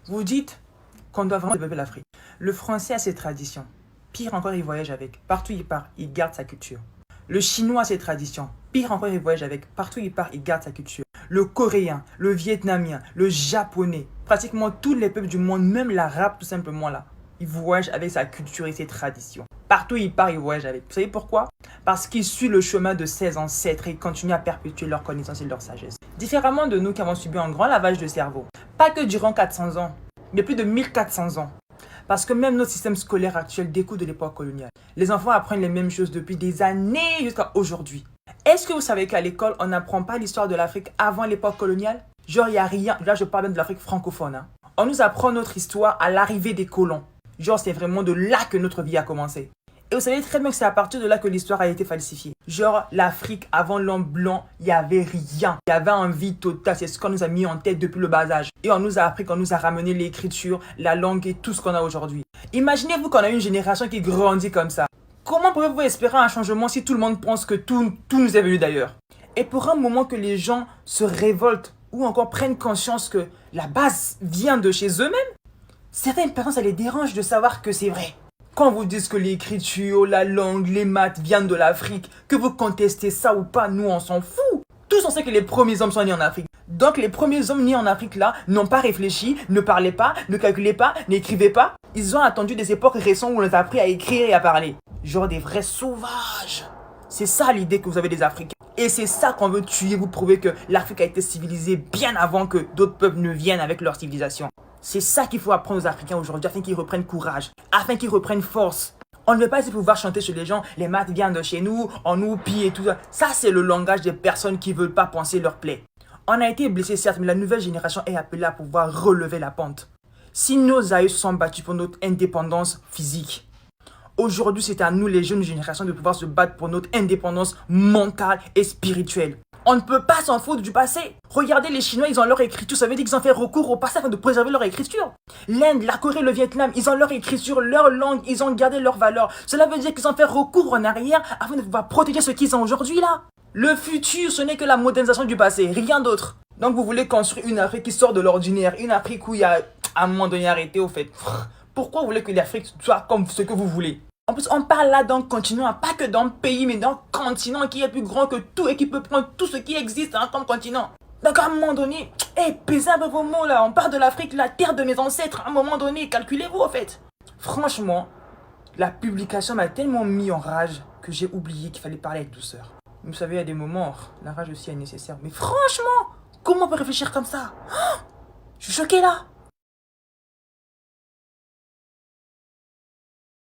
Vous dites qu'on doit vraiment développer l'Afrique. Le français a ses traditions. Pire encore, il voyage avec. Partout où il part, il garde sa culture. Le chinois a ses traditions. Pire encore, il voyage avec. Partout où il part, il garde sa culture. Le coréen, le vietnamien, le japonais, pratiquement tous les peuples du monde, même l'arabe tout simplement là, il voyage avec sa culture et ses traditions. Partout où il part, il voyage avec. Vous savez pourquoi? Parce qu'il suit le chemin de ses ancêtres et continue à perpétuer leur connaissance et leur sagesse. Différemment de nous qui avons subi un grand lavage de cerveau. Pas que durant 400 ans, mais plus de 1400 ans. Parce que même notre système scolaire actuel découle de l'époque coloniale. Les enfants apprennent les mêmes choses depuis des années jusqu'à aujourd'hui. Est-ce que vous savez qu'à l'école, on n'apprend pas l'histoire de l'Afrique avant l'époque coloniale? Genre, il n'y a rien. Là, je parle même de l'Afrique francophone. Hein. On nous apprend notre histoire à l'arrivée des colons. Genre, c'est vraiment de là que notre vie a commencé. Et vous savez très bien que c'est à partir de là que l'histoire a été falsifiée. Genre, l'Afrique, avant l'homme blanc, il n'y avait rien. Il y avait un vide total. C'est ce qu'on nous a mis en tête depuis le bas âge. Et on nous a appris, qu'on nous a ramené l'écriture, la langue et tout ce qu'on a aujourd'hui. Imaginez-vous qu'on a une génération qui grandit comme ça. Comment pouvez-vous espérer un changement si tout le monde pense que tout nous est venu d'ailleurs? Et pour un moment que les gens se révoltent ou encore prennent conscience que la base vient de chez eux-mêmes, certaines personnes, ça les dérange de savoir que c'est vrai. Quand vous dites que l'écriture, la langue, les maths viennent de l'Afrique, que vous contestez ça ou pas, nous on s'en fout. Tous on sait que les premiers hommes sont nés en Afrique. Donc les premiers hommes nés en Afrique là n'ont pas réfléchi, ne parlaient pas, ne calculaient pas, n'écrivaient pas. Ils ont attendu des époques récentes où on les a appris à écrire et à parler. Genre des vrais sauvages. C'est ça l'idée que vous avez des Africains. Et c'est ça qu'on veut tuer, vous prouver que l'Afrique a été civilisée bien avant que d'autres peuples ne viennent avec leur civilisation. C'est ça qu'il faut apprendre aux Africains aujourd'hui afin qu'ils reprennent courage, afin qu'ils reprennent force. On ne veut pas pouvoir chanter chez les gens, les maths viennent de chez nous, on nous pille et tout ça. Ça, c'est le langage des personnes qui ne veulent pas penser leur plaie. On a été blessés certes, mais la nouvelle génération est appelée à pouvoir relever la pente. Si nos aïeux se sont battus pour notre indépendance physique, aujourd'hui c'est à nous les jeunes générations de pouvoir se battre pour notre indépendance mentale et spirituelle. On ne peut pas s'en foutre du passé. Regardez les Chinois, ils ont leur écriture. Ça veut dire qu'ils ont fait recours au passé afin de préserver leur écriture. L'Inde, la Corée, le Vietnam, ils ont leur écriture, leur langue, ils ont gardé leurs valeurs. Cela veut dire qu'ils ont fait recours en arrière afin de pouvoir protéger ce qu'ils ont aujourd'hui là. Le futur, ce n'est que la modernisation du passé, rien d'autre. Donc vous voulez construire une Afrique qui sort de l'ordinaire, une Afrique où il y a à un moment donné arrêté au fait. Pourquoi vous voulez que l'Afrique soit comme ce que vous voulez? En plus, on parle là d'un continent, pas que d'un pays, mais d'un continent qui est plus grand que tout et qui peut prendre tout ce qui existe comme continent. Donc à un moment donné, pesez un peu vos mots là, on parle de l'Afrique, la terre de mes ancêtres, à un moment donné, calculez-vous en fait. Franchement, la publication m'a tellement mis en rage que j'ai oublié qu'il fallait parler avec douceur. Vous savez, il y a des moments, la rage aussi est nécessaire. Mais franchement, comment on peut réfléchir comme ça? Je suis choqué là.